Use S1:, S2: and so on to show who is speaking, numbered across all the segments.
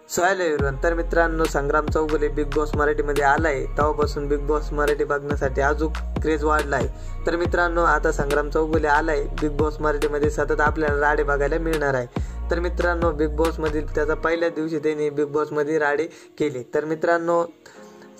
S1: So hello everyone, तर मित्रांनो संग्राम Chougule big boss मराठीमध्ये आलाय. तेव्हापासून बिग बॉस मराठी बघण्यासाठी अजून क्रेज वाढला आहे. तर मित्रांनो आता संग्राम चौगुले आलाय बिग बॉस मराठीमध्ये, सतत आपल्याला राडे बघायला मिळणार आहे. तर मित्रांनो बिग बॉसमधील त्याचा पहिल्या दिवशी त्यांनी बिग बॉसमध्ये राडे केले. तर मित्रांनो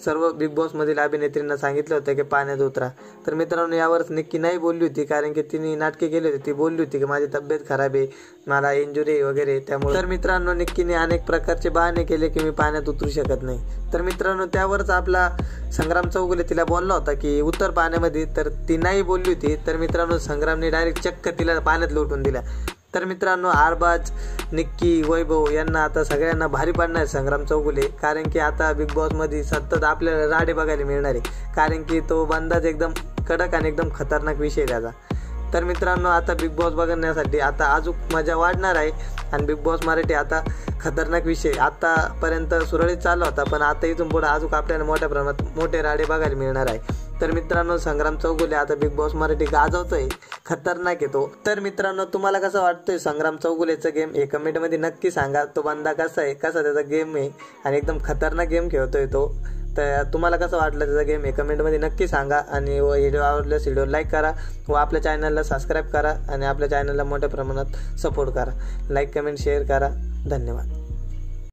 S1: सर्व बिग बॉसमधील अभिनेत्रींना सांगितलं होतं की पाण्यात उतरा. तर मित्रांनो यावरच निक्की नाही बोलली होती, कारण की तिने नाटके केले होते. ती बोलली होती की माझी तब्येत खराब आहे, मला इंजुरी वगैरे, त्यामुळे. तर मित्रांनो निक्कीने अनेक प्रकारचे बहाणे केले की मी पाण्यात उतरू शकत नाही. तर मित्रांनो त्यावरच आपला संग्राम चौगुले तिला बोलला होता की उतर पाण्यामध्ये, तर ती नाही बोलली होती. तर मित्रांनो संग्रामने डायरेक्ट चक्क तिला पाण्यात लोटून दिला. तर मित्रांनो आरबाज, निक्की, वैभव यांना आता सगळ्यांना भारी पडणार संग्राम चौगुले, कारण की आता बिग बॉसमध्ये सतत आपल्याला राडे बघायला मिळणार आहे, कारण की तो बंदाच एकदम कडक आणि एकदम खतरनाक विषय त्याचा. तर मित्रांनो आता बिग बॉस बघण्यासाठी आता अजून मजा वाढणार आहे. आणि बिग बॉस मराठी आता खतरनाक विषय आतापर्यंत सुरळीत चालला होता, पण आता इथून पुढे अजून आपल्याला मोठ्या प्रमाणात मोठे राडे बघायला मिळणार आहे. तर मित्रांनो संग्राम चौगुले आता बिग बॉस मराठी गाजवतोय, खतरनाक आहे तो. तर मित्रांनो तुम्हाला कसं वाटतंय संग्राम चौगुलेचा गेम हे कमेंटमध्ये नक्की सांगा. तो बंदा कसा आहे, कसा त्याचा गेम आहे, आणि एकदम खतरनाक गेम खेळतोय तो. तर तुम्हाला कसं वाटलं त्याचा गेम हे कमेंटमध्ये नक्की सांगा. आणि व्हिडिओ आवडल्यास व्हिडिओ लाईक करा व आपल्या चॅनलला सबस्क्राईब करा आणि आपल्या चॅनलला मोठ्या प्रमाणात सपोर्ट करा. लाईक, कमेंट, शेअर करा. धन्यवाद.